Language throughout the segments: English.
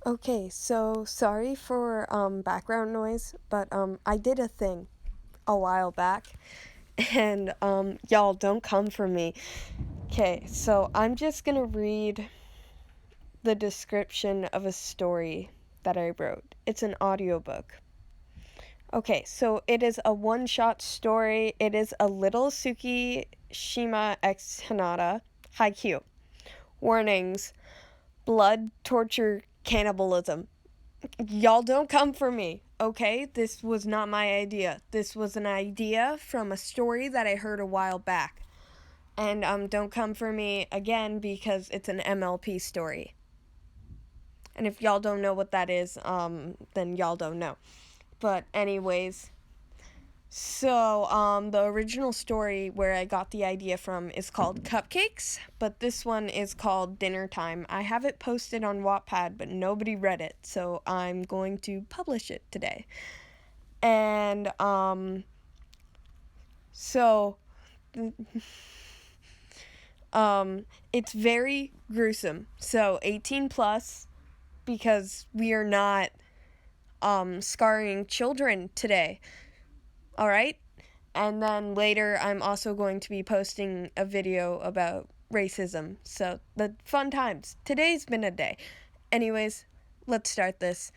Okay, so sorry for background noise, but I did a thing a while back and y'all don't come for me. Okay, so I'm just going to read the description of a story that I wrote. It's an audiobook. Okay, so it is a one-shot story. It is a Little Suki Shima X Hanada Haikyuu. Warnings: blood, torture, cannibalism. Y'all don't come for me, okay? This was not my idea. This was an idea from a story that I heard a while back. And don't come for me again because it's an MLP story. And if y'all don't know what that is, then y'all don't know. But anyways, so the original story where I got the idea from is called Cupcakes, but this one is called Dinner Time. I have it posted on Wattpad, but nobody read it, so I'm going to publish it today. And so it's very gruesome. So 18 plus, because we are not scarring children today. All right? And then later I'm also going to be posting a video about racism. So the fun times. Today's been a day. Anyways, let's start this.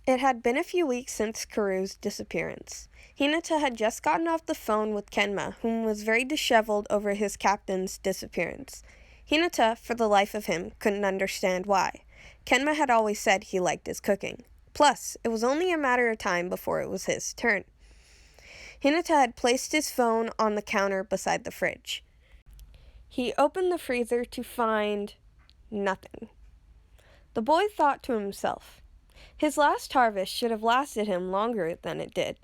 It had been a few weeks since Karu's disappearance. Hinata had just gotten off the phone with Kenma, whom was very disheveled over his captain's disappearance. Hinata, for the life of him, couldn't understand why. Kenma had always said he liked his cooking. Plus, it was only a matter of time before it was his turn. Hinata had placed his phone on the counter beside the fridge. He opened the freezer to find nothing. The boy thought to himself, his last harvest should have lasted him longer than it did.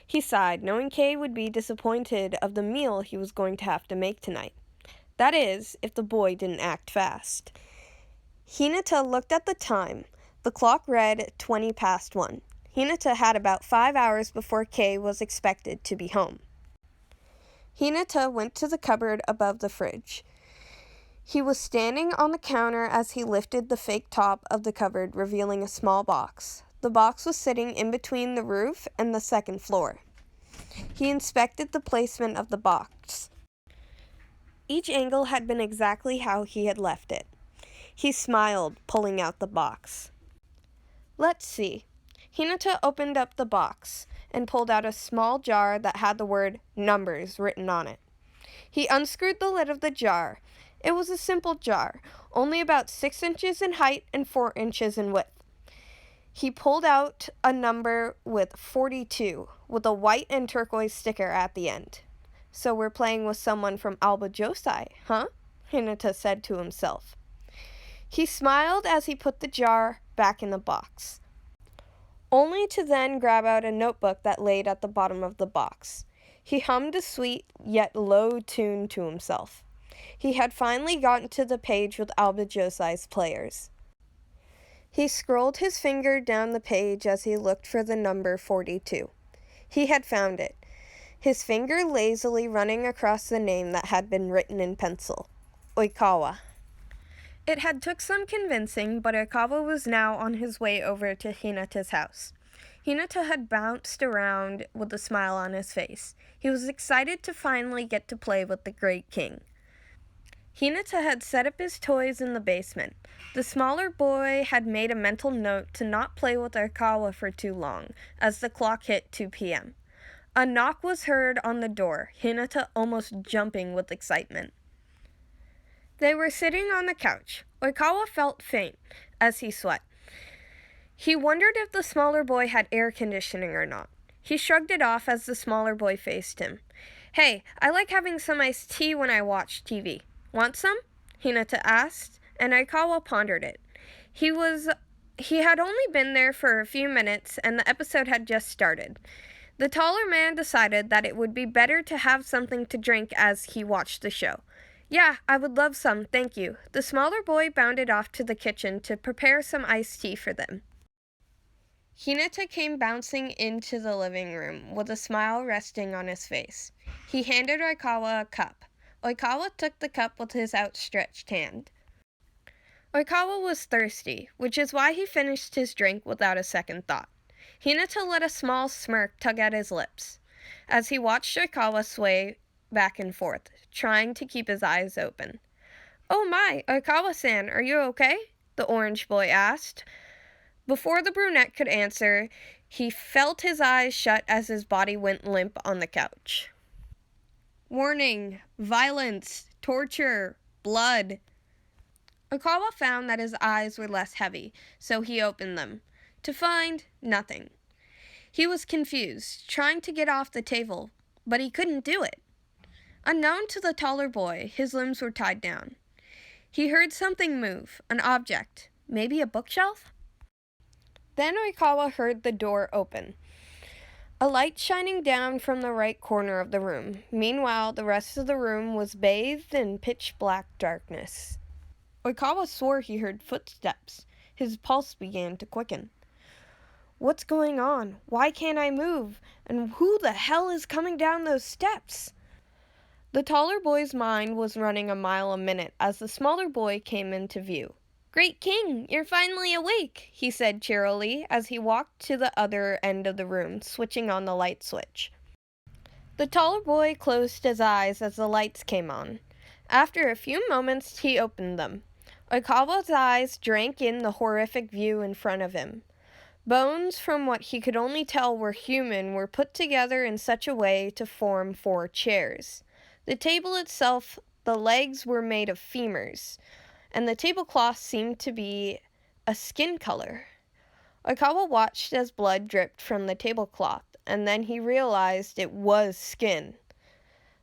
He sighed, knowing Kay would be disappointed of the meal he was going to have to make tonight. That is, if the boy didn't act fast. Hinata looked at the time. The clock read 20 past 1. Hinata had about 5 hours before Kay was expected to be home. Hinata went to the cupboard above the fridge. He was standing on the counter as he lifted the fake top of the cupboard, revealing a small box. The box was sitting in between the roof and the second floor. He inspected the placement of the box. Each angle had been exactly how he had left it. He smiled, pulling out the box. Let's see. Hinata opened up the box and pulled out a small jar that had the word numbers written on it. He unscrewed the lid of the jar. It was a simple jar, only about 6 inches in height and 4 inches in width. He pulled out a number with 42, with a white and turquoise sticker at the end. So we're playing with someone from Alba Josai, huh? Hinata said to himself. He smiled as he put the jar back in the box, only to then grab out a notebook that laid at the bottom of the box. He hummed a sweet yet low tune to himself. He had finally gotten to the page with Alba Josai's players. He scrolled his finger down the page as he looked for the number 42. He had found it, his finger lazily running across the name that had been written in pencil. Oikawa. It had took some convincing, but Oikawa was now on his way over to Hinata's house. Hinata had bounced around with a smile on his face. He was excited to finally get to play with the Great King. Hinata had set up his toys in the basement. The smaller boy had made a mental note to not play with Oikawa for too long, as the clock hit 2 p.m. A knock was heard on the door, Hinata almost jumping with excitement. They were sitting on the couch. Oikawa felt faint as he sweat. He wondered if the smaller boy had air conditioning or not. He shrugged it off as the smaller boy faced him. Hey, I like having some iced tea when I watch TV. Want some? Hinata asked, and Oikawa pondered it. He had only been there for a few minutes, and the episode had just started. The taller man decided that it would be better to have something to drink as he watched the show. Yeah, I would love some, thank you. The smaller boy bounded off to the kitchen to prepare some iced tea for them. Hinata came bouncing into the living room with a smile resting on his face. He handed Oikawa a cup. Oikawa took the cup with his outstretched hand. Oikawa was thirsty, which is why he finished his drink without a second thought. Hinata let a small smirk tug at his lips as he watched Oikawa sway back and forth, trying to keep his eyes open. "Oh my, Oikawa-san, are you okay?" the orange boy asked. Before the brunette could answer, he felt his eyes shut as his body went limp on the couch. Warning, violence, torture, blood. Oikawa found that his eyes were less heavy, so he opened them, to find nothing. He was confused, trying to get off the table, but he couldn't do it. Unknown to the taller boy, his limbs were tied down. He heard something move, an object, maybe a bookshelf? Then Oikawa heard the door open, a light shining down from the right corner of the room. Meanwhile, the rest of the room was bathed in pitch-black darkness. Oikawa swore he heard footsteps. His pulse began to quicken. What's going on? Why can't I move? And who the hell is coming down those steps? The taller boy's mind was running a mile a minute as the smaller boy came into view. "Great King, you're finally awake," he said cheerily as he walked to the other end of the room, switching on the light switch. The taller boy closed his eyes as the lights came on. After a few moments, he opened them. Oikawa's eyes drank in the horrific view in front of him. Bones, from what he could only tell were human, were put together in such a way to form 4 chairs. The table itself, the legs were made of femurs, and the tablecloth seemed to be a skin color. Oikawa watched as blood dripped from the tablecloth, and then he realized it was skin.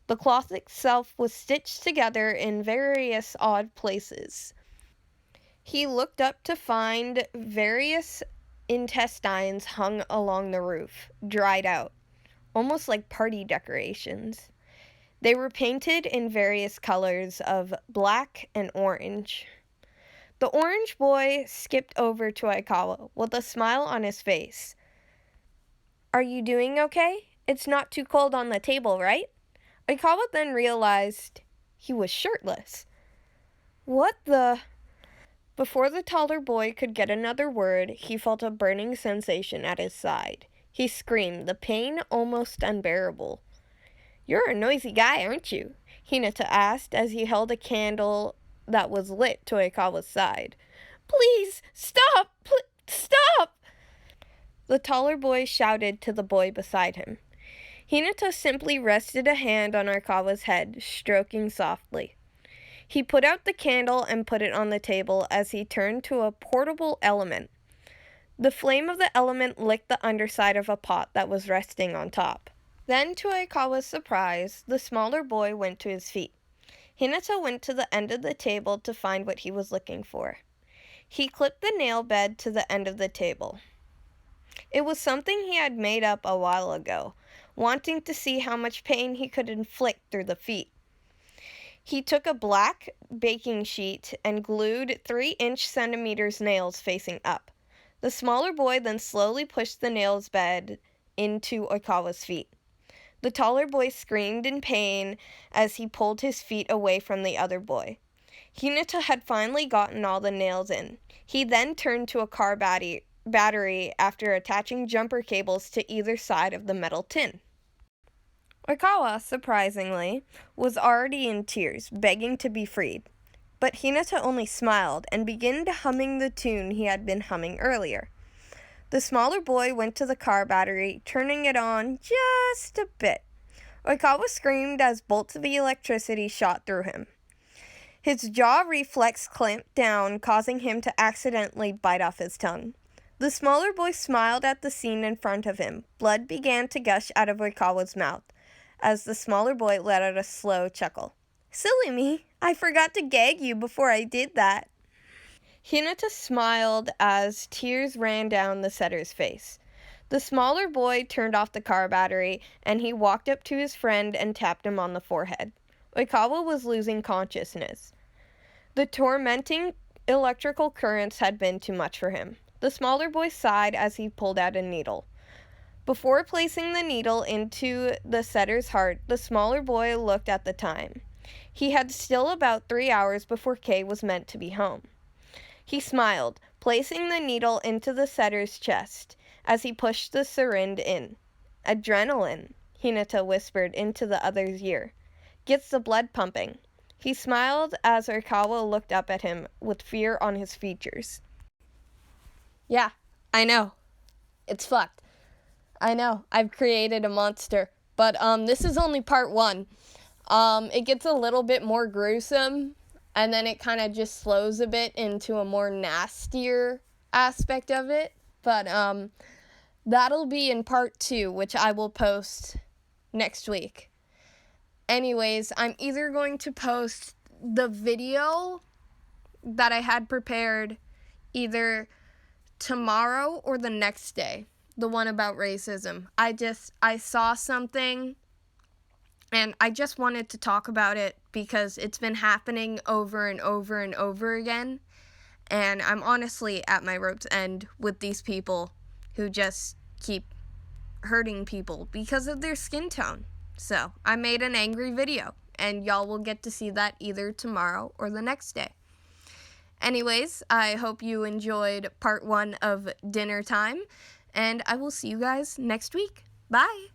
The cloth itself was stitched together in various odd places. He looked up to find various intestines hung along the roof, dried out, almost like party decorations. They were painted in various colors of black and orange. The orange boy skipped over to Oikawa with a smile on his face. "Are you doing okay? It's not too cold on the table, right?" Oikawa then realized he was shirtless. "What the..." Before the taller boy could get another word, he felt a burning sensation at his side. He screamed, the pain almost unbearable. "You're a noisy guy, aren't you?" Hinata asked as he held a candle that was lit to Oikawa's side. "Please, stop! Stop!" the taller boy shouted to the boy beside him. Hinata simply rested a hand on Oikawa's head, stroking softly. He put out the candle and put it on the table as he turned to a portable element. The flame of the element licked the underside of a pot that was resting on top. Then, to Oikawa's surprise, the smaller boy went to his feet. Hinata went to the end of the table to find what he was looking for. He clipped the nail bed to the end of the table. It was something he had made up a while ago, wanting to see how much pain he could inflict through the feet. He took a black baking sheet and glued 3-inch nails facing up. The smaller boy then slowly pushed the nails bed into Oikawa's feet. The taller boy screamed in pain as he pulled his feet away from the other boy. Hinata had finally gotten all the nails in. He then turned to a car battery after attaching jumper cables to either side of the metal tin. Oikawa, surprisingly, was already in tears, begging to be freed. But Hinata only smiled and began humming the tune he had been humming earlier. The smaller boy went to the car battery, turning it on just a bit. Oikawa screamed as bolts of electricity shot through him. His jaw reflex clamped down, causing him to accidentally bite off his tongue. The smaller boy smiled at the scene in front of him. Blood began to gush out of Oikawa's mouth as the smaller boy let out a slow chuckle. "Silly me, I forgot to gag you before I did that." Hinata smiled as tears ran down the setter's face. The smaller boy turned off the car battery, and he walked up to his friend and tapped him on the forehead. Oikawa was losing consciousness. The tormenting electrical currents had been too much for him. The smaller boy sighed as he pulled out a needle. Before placing the needle into the setter's heart, the smaller boy looked at the time. He had still about 3 hours before Kay was meant to be home. He smiled, placing the needle into the setter's chest as he pushed the syringe in. Adrenaline, Hinata whispered into the other's ear. Gets the blood pumping. He smiled as Arakawa looked up at him with fear on his features. Yeah, I know. It's fucked. I know. I've created a monster. But this is only part 1. It gets a little bit more gruesome, and then it kind of just slows a bit into a more nastier aspect of it. But that'll be in part 2, which I will post next week. Anyways, I'm either going to post the video that I had prepared either tomorrow or the next day, the one about racism. I saw something and I just wanted to talk about it because it's been happening over and over and over again, and I'm honestly at my rope's end with these people who just keep hurting people because of their skin tone. So I made an angry video, and y'all will get to see that either tomorrow or the next day. Anyways, I hope you enjoyed part 1 of Dinner Time, and I will see you guys next week. Bye!